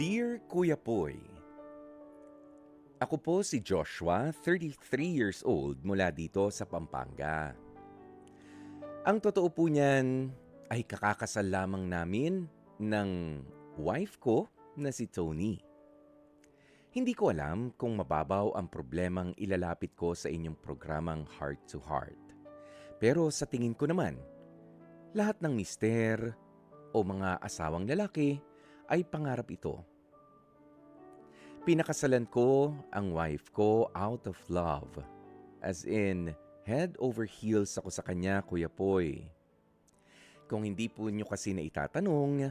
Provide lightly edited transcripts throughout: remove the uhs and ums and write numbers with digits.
Dear Kuya Poy, ako po si Joshua, 33 years old mula dito sa Pampanga. Ang totoo po niyan ay kakakasal lamang namin ng wife ko na si Tony. Hindi ko alam kung mababaw ang problemang ilalapit ko sa inyong programang Heart to Heart. Pero sa tingin ko naman, lahat ng mister o mga asawang lalaki ay pangarap ito. Pinakasalan ko ang wife ko out of love. As in, head over heels ako sa kanya, Kuya Poy. Kung hindi po nyo kasi na itatanong,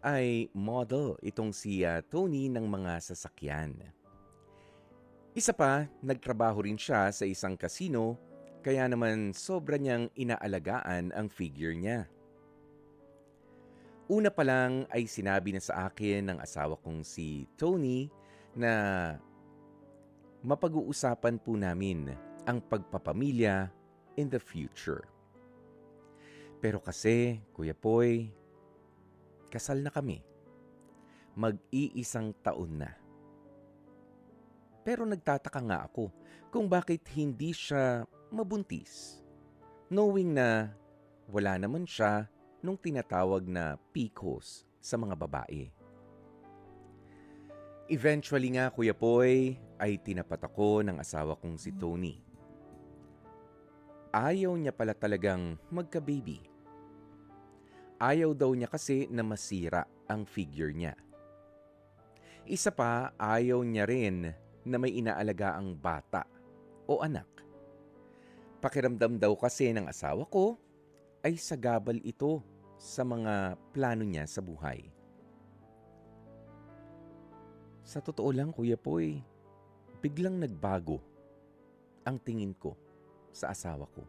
ay model itong si Tony ng mga sasakyan. Isa pa, nagtrabaho rin siya sa isang casino, kaya naman sobra niyang inaalagaan ang figure niya. Una pa lang ay sinabi na sa akin ng asawa kong si Tony na mapag-uusapan po namin ang pagpapamilya in the future. Pero kasi, Kuya Poy, kasal na kami. Mag-iisang taon na. Pero nagtataka nga ako kung bakit hindi siya mabuntis. Knowing na wala naman siya nung tinatawag na PCOS sa mga babae. Eventually nga, Kuya Poy, ay tinapat ako ng asawa kong si Tony. Ayaw niya pala talagang magka-baby. Ayaw daw niya kasi na masira ang figure niya. Isa pa, ayaw niya rin na may inaalaga ang bata o anak. Pakiramdam daw kasi ng asawa ko ay sagabal ito sa mga plano niya sa buhay. Sa totoo lang, Kuya Poy, biglang nagbago ang tingin ko sa asawa ko.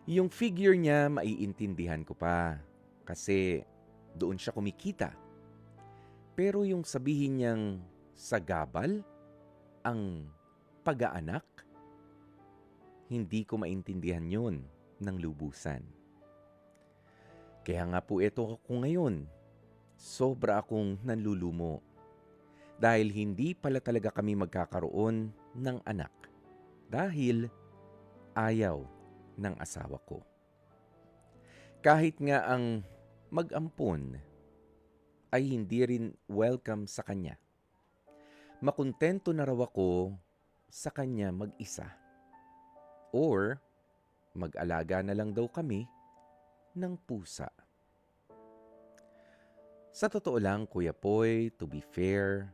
Yung figure niya maiintindihan ko pa kasi doon siya kumikita. Pero yung sabihin niyang sagabal ang pag-aanak, hindi ko maintindihan yun ng lubusan. Kaya nga po ito ako ngayon, sobra akong nanlulumo. Dahil hindi pala talaga kami magkakaroon ng anak. Dahil ayaw ng asawa ko. Kahit nga ang mag-ampon ay hindi rin welcome sa kanya. Makontento na raw ako sa kanya mag-isa. Or mag-alaga na lang daw kami ng pusa. Sa totoo lang, Kuya Poy, to be fair,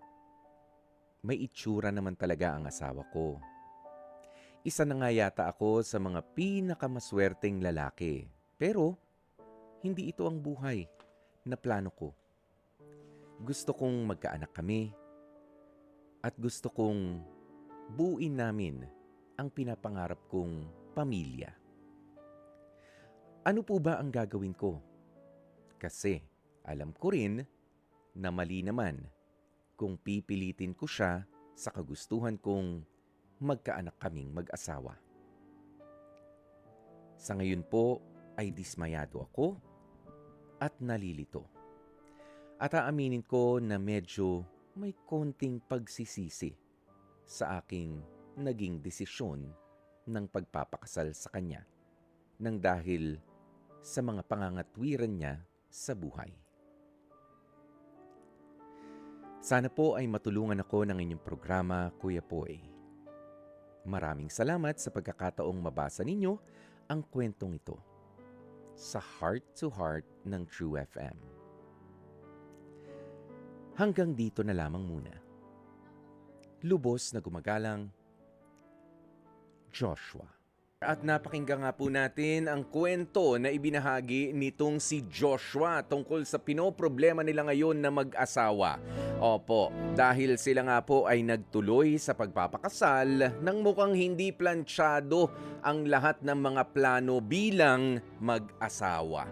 may itsura naman talaga ang asawa ko. Isa na nga yata ako sa mga pinakamaswerteng lalaki. Pero, hindi ito ang buhay na plano ko. Gusto kong magkaanak kami at gusto kong buuin namin ang pinapangarap kong pamilya. Ano po ba ang gagawin ko? Kasi alam ko rin na mali naman kung pipilitin ko siya sa kagustuhan kong magkaanak kaming mag-asawa. Sa ngayon po ay dismayado ako at nalilito. At aaminin ko na medyo may konting pagsisisi sa aking naging desisyon ng pagpapakasal sa kanya nang dahil sa mga pangangatwiran niya sa buhay. Sana po ay matulungan ako ng inyong programa, Kuya Poy. Maraming salamat sa pagkakataong mabasa ninyo ang kwentong ito sa Heart to Heart ng True FM. Hanggang dito na lamang muna. Lubos na gumagalang, Joshua. At napakinggan nga po natin ang kwento na ibinahagi nitong si Joshua tungkol sa pinoproblema nila ngayon na mag-asawa. Opo, dahil sila nga po ay nagtuloy sa pagpapakasal nang mukhang hindi plantsado ang lahat ng mga plano bilang mag-asawa.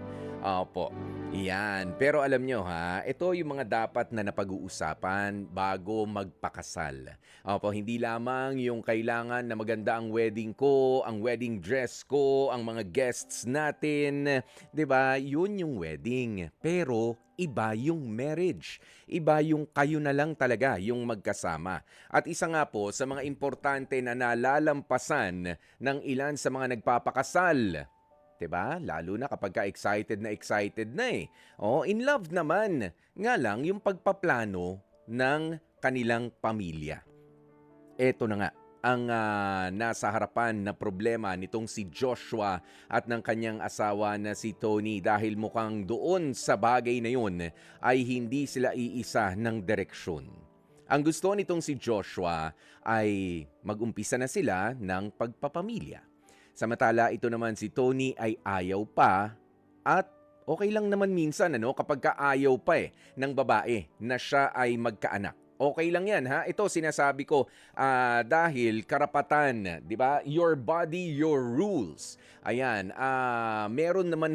Opo, yan. Pero alam nyo ha, ito yung mga dapat na napag-uusapan bago magpakasal. Opo, hindi lamang yung kailangan na maganda ang wedding ko, ang wedding dress ko, ang mga guests natin. 'Di ba? Yun yung wedding. Pero iba yung marriage. Iba yung kayo na lang talaga yung magkasama. At isa nga po sa mga importante na nalalampasan ng ilan sa mga nagpapakasal, 'di ba? Lalo na kapag excited na eh. Oh, in love naman. Nga lang yung pagpaplano ng kanilang pamilya. Eto na nga ang nasa harapan na problema nitong si Joshua at ng kanyang asawa na si Tony dahil mukhang doon sa bagay na yun ay hindi sila iisa ng direksyon. Ang gusto nitong si Joshua ay mag-umpisa na sila ng pagpapamilya. Samantala ito naman si Tony ay ayaw pa at okay lang naman minsan kapag ka ayaw pa ng babae na siya ay magkaanak. Okay lang yan ha. Ito sinasabi ko dahil karapatan, 'di ba? Your body, your rules. Ayan, meron naman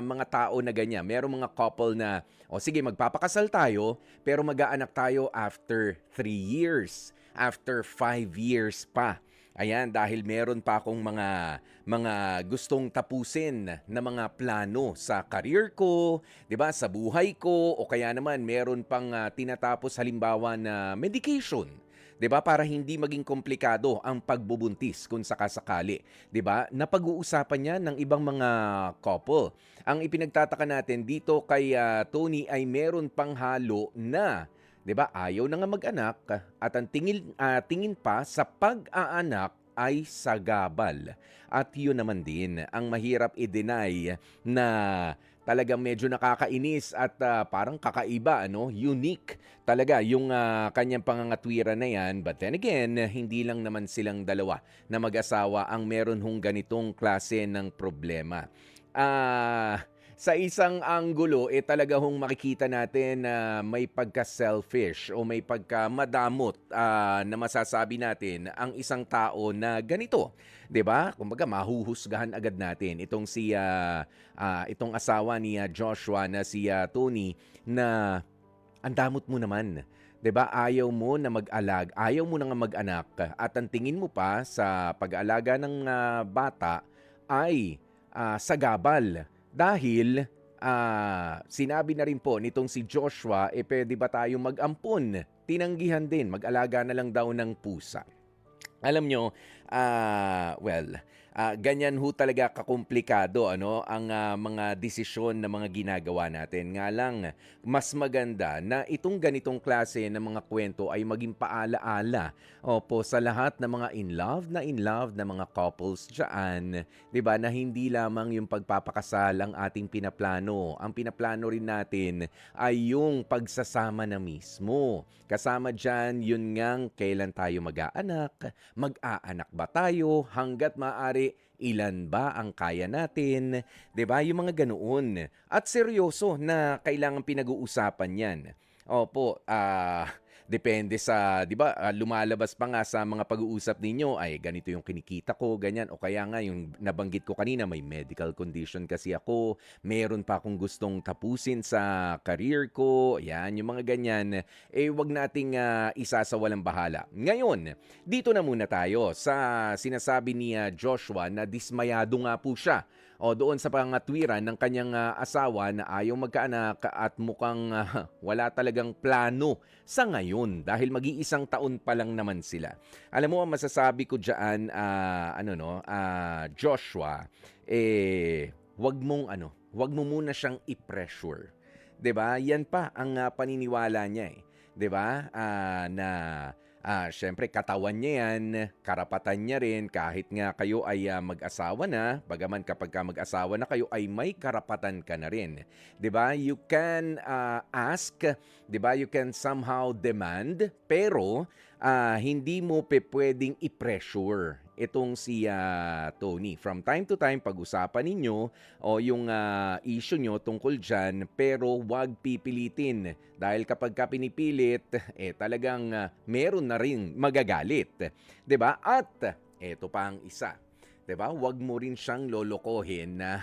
mga tao na ganyan. Merong mga couple na sige magpapakasal tayo pero mag-aanak tayo after 3 years, after 5 years pa. Ayan, dahil meron pa akong mga gustong tapusin na mga plano sa career ko, 'di ba, sa buhay ko o kaya naman meron pang tinatapos halimbawa na medication, 'di ba, para hindi maging komplikado ang pagbubuntis kung sakasakali, 'di ba? Napag-uusapan niya ng ibang mga couple. Ang ipinagtataka natin dito kay Tony ay meron pang halo na 'di ba? Ayaw na nga mag-anak at ang tingin pa sa pag-aanak ay sagabal. At yun naman din ang mahirap i-deny na talagang medyo nakakainis at parang kakaiba, unique talaga yung kanyang pangangatwiran na yan. But then again, hindi lang naman silang dalawa na mag-asawa ang meron ganitong klase ng problema. Sa isang anggulo, talaga makikita natin na may pagka-selfish o may pagka-madamot na masasabi natin ang isang tao na ganito. 'Di ba? Kumbaga, mahuhusgahan agad natin itong asawa ni Joshua na si Tony na ang damot mo naman. 'Di ba? Ayaw mo na ayaw mo na nga mag-anak at ang tingin mo pa sa pag-aalaga ng bata ay sagabal. Dahil sinabi na rin po nitong si Joshua, pwede ba tayong mag-ampon? Tinanggihan din, mag-alaga na lang daw ng pusa. Alam nyo, ganyan talaga kakomplikado ang mga desisyon na mga ginagawa natin. Nga lang, mas maganda na itong ganitong klase ng mga kwento ay maging paalaala sa lahat ng mga in love na mga couples dyan. 'Di ba? Na hindi lamang yung pagpapakasal ang ating pinaplano. Ang pinaplano rin natin ay yung pagsasama na mismo. Kasama dyan, yun ngang kailan tayo mag-aanak, mag-aanak ba tayo, hanggat maaari, ilan ba ang kaya natin, 'di ba? Yung mga ganoon. At seryoso na kailangan pinag-uusapan 'yan. Opo, depende sa, 'di ba, lumalabas pa nga sa mga pag-uusap ninyo ay ganito yung kinikita ko, ganyan, o kaya nga yung nabanggit ko kanina, may medical condition kasi ako, meron pa akong gustong tapusin sa career ko, yan, yung mga ganyan, wag nating isasawalang bahala. Ngayon, dito na muna tayo sa sinasabi ni Joshua na dismayado nga po siya doon sa pangatwiran ng kanyang asawa na ayaw magkaanak at mukhang wala talagang plano sa ngayon dahil mag-iisang taon pa lang naman sila. Alam mo, ang masasabi ko diyan, Joshua, wag mo muna siyang i-pressure. 'Di ba? Yan pa ang paniniwala niya 'di ba? Syempre katawan niya yan, karapatan niya rin kahit nga kayo ay mag-asawa na, bagaman kapag ka mag-asawa na kayo ay may karapatan ka na rin. 'Di ba? You can ask, 'di ba? You can somehow demand, pero hindi mo pwedeng i-pressure itong si Tony. From time to time, pag-usapan ninyo o yung issue nyo tungkol dyan, pero wag pipilitin. Dahil kapag ka pinipilit, talagang meron na rin magagalit. 'Di ba? At eto pa ang isa. 'di ba? Huwag mo rin siyang lolokohin na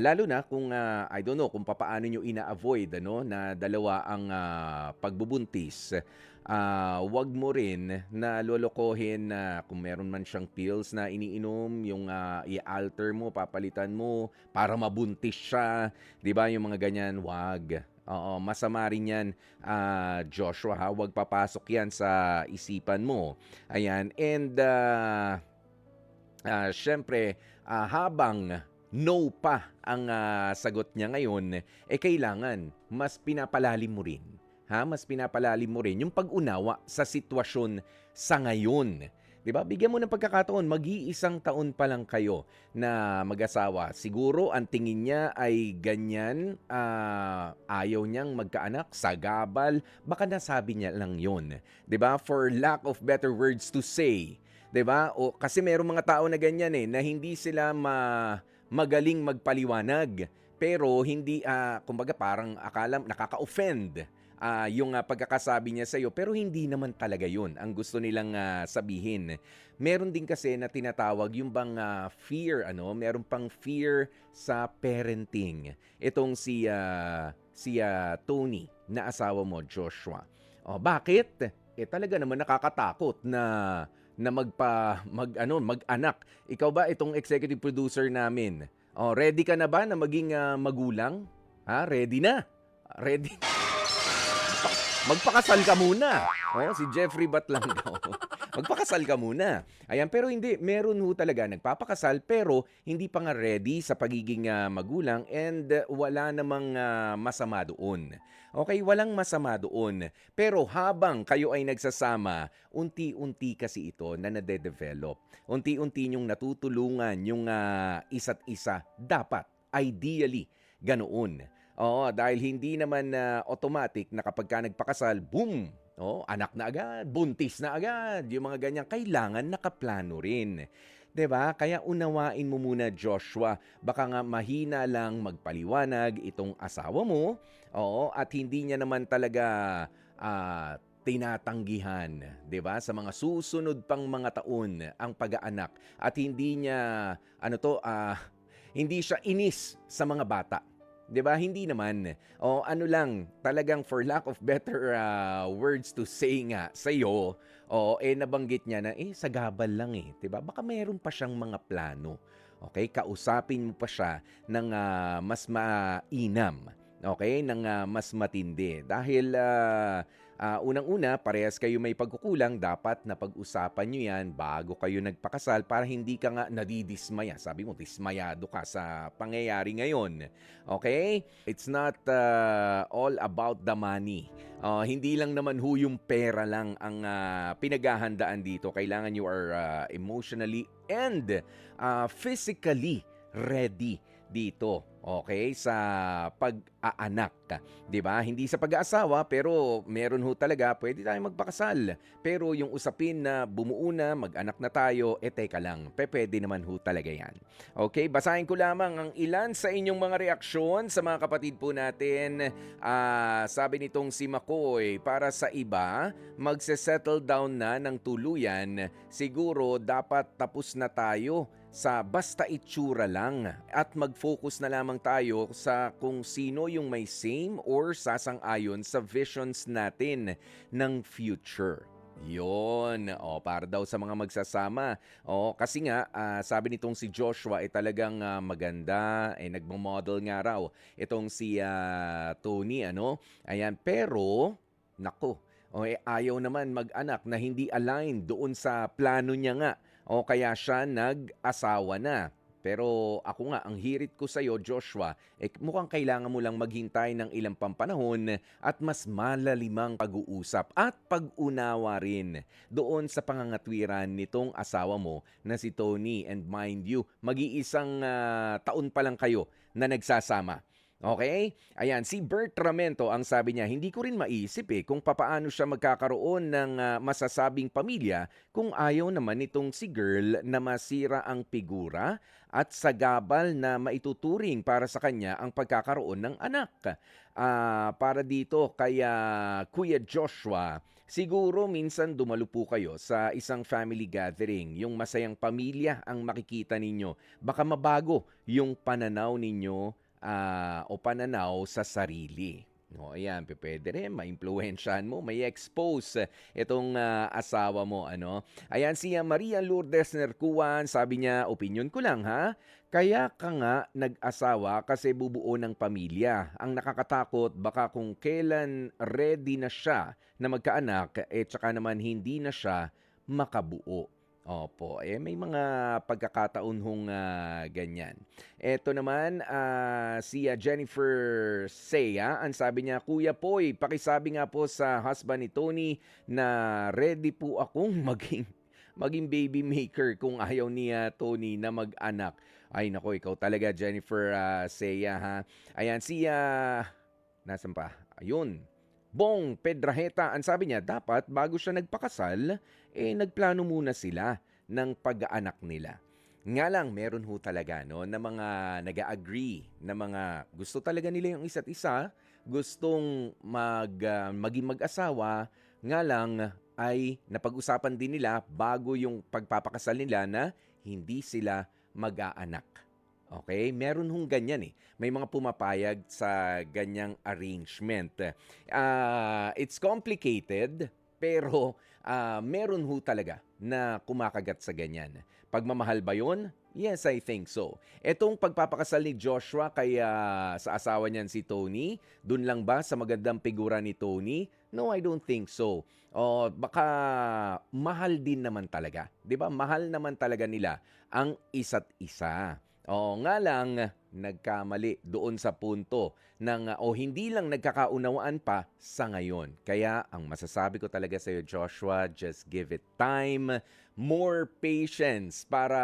lalo na kung I don't know kung papaano niyo ina-avoid ano na dalawa ang pagbubuntis. Wag mo rin na lolokohin na kung meron man siyang pills na iniinom, yung i-alter mo, papalitan mo para mabuntis siya, 'di ba? Yung mga ganyan, wag. Oo, masama rin 'yan, Joshua, ha. Wag papasok 'yan sa isipan mo. Ayan, and siyempre, habang no pa ang sagot niya ngayon, kailangan mas pinapalalim mo rin, ha? Mas pinapalalim mo rin yung pag-unawa sa sitwasyon sa ngayon. 'Di ba? Bigyan mo ng pagkakataon, mag-iisang taon pa lang kayo na mag-asawa. Siguro ang tingin niya ay ganyan, ayaw niyang magkaanak, sagabal, baka nasabi niya lang 'yon, 'di ba? For lack of better words to say. 'Di ba? O kasi merong mga tao na ganyan na hindi sila magaling magpaliwanag. Pero hindi kumbaga parang akala nakaka-offend yung pagkakasabi niya sa iyo pero hindi naman talaga 'yun ang gusto nilang sabihin. Meron din kasi na tinatawag yung bang fear meron pang fear sa parenting. Itong si Tony na asawa mo, Joshua. Oh, bakit? Talaga naman nakakatakot na mag-anak. Ikaw ba itong executive producer namin? Oh, ready ka na ba na maging magulang? Ha, ready na. Ready. Magpakasal ka muna. Oh, si Jeffrey Bat lang daw. Magpakasal ka muna. Ayan, pero hindi, meron ho talaga nagpapakasal pero hindi pa nga ready sa pagiging magulang and wala namang masama doon. Okay, walang masama doon. Pero habang kayo ay nagsasama, unti-unti kasi ito na nade-develop. Unti-unti nyong natutulungan yung isa't isa. Dapat, ideally, ganoon. Oo, dahil hindi naman automatic na kapag ka nagpakasal, boom! Oh, anak na agad, buntis na agad. Yung mga ganyan, kailangan nakaplano rin. 'Di ba? Kaya unawain mo muna, Joshua. Baka nga mahina lang magpaliwanag itong asawa mo. Oo, at hindi niya naman talaga tinatanggihan, 'di ba? Sa mga susunod pang mga taon ang pag-aanak at hindi niya hindi siya inis sa mga bata. 'Di ba? Hindi naman. O ano lang, talagang for lack of better words to say nga sa'yo, nabanggit niya na sagabal lang 'di ba? Baka mayroon pa siyang mga plano. Okay? Kausapin mo pa siya ng mas mainam. Okay? Ng mas matindi. Dahil unang-una, parehas kayo may pagkukulang, dapat na pag-usapan nyo yan bago kayo nagpakasal para hindi ka nga nadidismaya. Sabi mo, dismayado ka sa pangyayari ngayon. Okay? It's not all about the money. Hindi lang naman yung pera lang ang pinaghahandaan dito. Kailangan you are emotionally and physically ready dito. Okay, sa pag-aanak, 'di ba? Hindi sa pag-aasawa pero meron talaga, pwede tayong magpakasal. Pero yung usapin na bumuo na, mag-anak na tayo, teka lang, pwede naman talaga 'yan. Okay, basahin ko lamang ang ilan sa inyong mga reaksyon sa mga kapatid po natin. Sabi nitong si Makoy, para sa iba, magse-settle down na ng tuluyan, siguro dapat tapos na tayo sa basta itsura lang at mag-focus na lamang tayo sa kung sino yung may same or sasang-ayon sa visions natin ng future. Yun. Para daw sa mga magsasama. Kasi nga, sabi nitong si Joshua talagang maganda. Nagmo-model nga raw. Itong si Tony, Ayan, pero, nako, ayaw naman mag-anak na hindi align doon sa plano niya nga. Kaya siya nag-asawa na. Pero ako nga, ang hirit ko sa'yo, Joshua, mukhang kailangan mo lang maghintay ng ilang pampanahon at mas malalimang pag-uusap at pag-unawa rin doon sa pangangatwiran nitong asawa mo na si Tony. And mind you, mag-iisang taon pa lang kayo na nagsasama. Okay? Ayan, si Bert Ramento ang sabi niya, hindi ko rin maisip kung papaano siya magkakaroon ng masasabing pamilya kung ayaw naman nitong si girl na masira ang figura at sagabal na maituturing para sa kanya ang pagkakaroon ng anak. Para dito kaya Kuya Joshua, siguro minsan dumalo po kayo sa isang family gathering, yung masayang pamilya ang makikita ninyo. Baka mabago yung pananaw ninyo o pananaw sa sarili. O ayan, pupuwede rin maimpluwensyahan mo, mai-expose itong asawa mo ano. Ayan si Maria Lourdes Nercuan, sabi niya, opinyon ko lang ha. Kaya ka nga nag-asawa kasi bubuo ng pamilya. Ang nakakatakot baka kung kailan ready na siya na magkaanak tsaka naman hindi na siya makabuo. Opo, may mga pagkakataon hong ganyan. Eto naman, si Jennifer Sea, ang sabi niya, Kuya Poy, pakisabi nga po sa husband ni Tony na ready po akong maging baby maker kung ayaw ni Tony na mag-anak. Ay nako, ikaw talaga Jennifer Sea ha. Ayan, si nasan pa? Ayun. Bong Pedraheta, ang sabi niya, dapat bago siya nagpakasal, nagplano muna sila ng pag-aanak nila. Nga lang, meron ho talaga no, na mga nag-agree, na mga gusto talaga nila yung isa't isa, gustong maging mag-asawa, nga lang ay napag-usapan din nila bago yung pagpapakasal nila na hindi sila mag-aanak. Okay? Meron hong ganyan May mga pumapayag sa ganyang arrangement. It's complicated, pero meron ho talaga na kumakagat sa ganyan. Pagmamahal ba yun? Yes, I think so. Etong pagpapakasal ni Joshua kay sa asawa niyan si Tony, dun lang ba sa magandang figura ni Tony? No, I don't think so. O baka mahal din naman talaga. 'Di ba? Mahal naman talaga nila ang isa't isa. Oo nga lang, nagkamali doon sa punto ng o hindi lang nagkakaunawaan pa sa ngayon. Kaya ang masasabi ko talaga sa iyo Joshua, just give it time, more patience para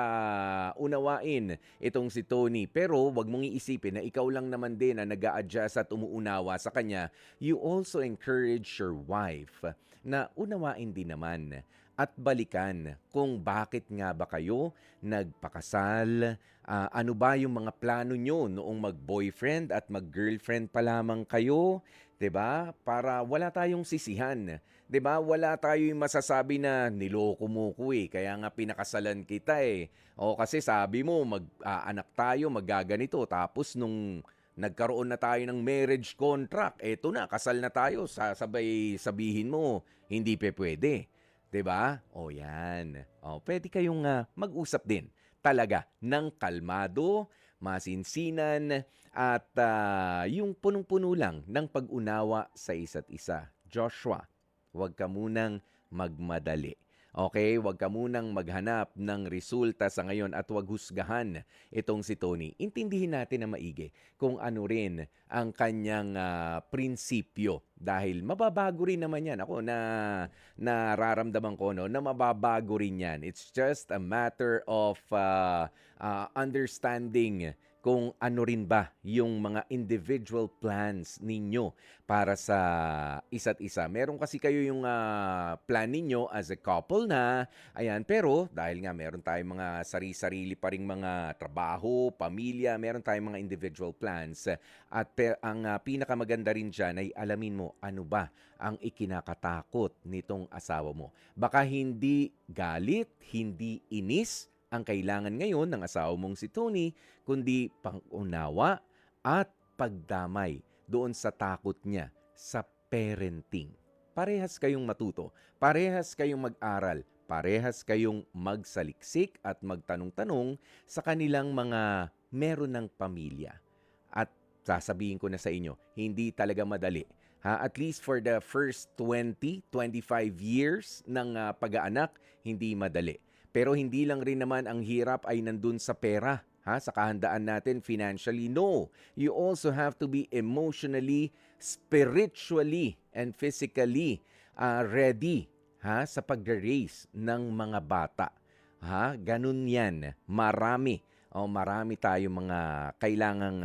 unawain itong si Tony. Pero wag mong iisipin na ikaw lang naman din na nag-a-adjust at umuunawa sa kanya. You also encourage your wife na unawain din naman at balikan kung bakit nga ba kayo nagpakasal, ano ba yung mga plano nyo noong mag-boyfriend at mag-girlfriend pa lamang kayo, 'di ba? Para wala tayong sisihan, 'di ba? Wala tayong masasabi na niloko mo ko kaya nga pinakasalan kita O kasi sabi mo mag-anak tayo, magaganito tapos nung nagkaroon na tayo ng marriage contract, eto na, kasal na tayo, sasabay sabihin mo, hindi pa pwede. 'Di ba? O yan. O, pwede kayong mag-usap din talaga ng kalmado, masinsinan, at yung punong-puno lang ng pag-unawa sa isa't isa. Joshua, huwag ka munang magmadali. Okay, huwag ka munang maghanap ng resulta sa ngayon at huwag husgahan itong si Tony. Intindihin natin na maigi kung ano rin ang kanyang prinsipyo dahil mababago rin naman yan. Ako na nararamdaman ko no, na mababago rin yan. It's just a matter of understanding kung ano rin ba yung mga individual plans ninyo para sa isa't isa. Meron kasi kayo yung plan ninyo as a couple na, ayan, pero dahil nga meron tayong mga sarili-sarili pa ring mga trabaho, pamilya, meron tayong mga individual plans. At ang pinakamaganda rin dyan ay alamin mo ano ba ang ikinakatakot nitong asawa mo. Baka hindi galit, hindi inis, ang kailangan ngayon ng asawa mong si Tony, kundi pangunawa at pagdamay doon sa takot niya sa parenting. Parehas kayong matuto, parehas kayong mag-aral, parehas kayong magsaliksik at magtanong-tanong sa kanilang mga meron ng pamilya. At sasabihin ko na sa inyo, hindi talaga madali. At least for the first 20-25 years ng pag-aanak, hindi madali. Pero hindi lang rin naman ang hirap ay nandun sa pera, sa kahandaan natin financially. No, you also have to be emotionally, spiritually, and physically ready sa pag-raise ng mga bata. Ganun yan. Marami marami tayong mga kailangang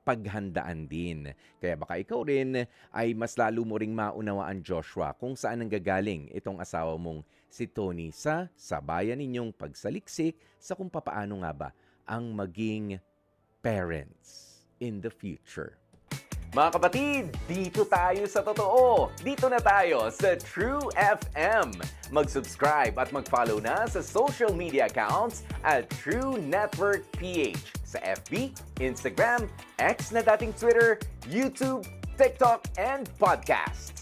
paghandaan din. Kaya baka ikaw rin ay mas lalo mo ring maunawaan, Joshua, kung saan nanggagaling itong asawa mong si Tony sa sabayan ninyong pagsaliksik sa kung papaano nga ba ang maging parents in the future. Mga kapatid, dito tayo sa totoo. Dito na tayo sa True FM. Mag-subscribe at mag-follow na sa social media accounts at True Network PH sa FB, Instagram, X na dating Twitter, YouTube, TikTok, and podcasts.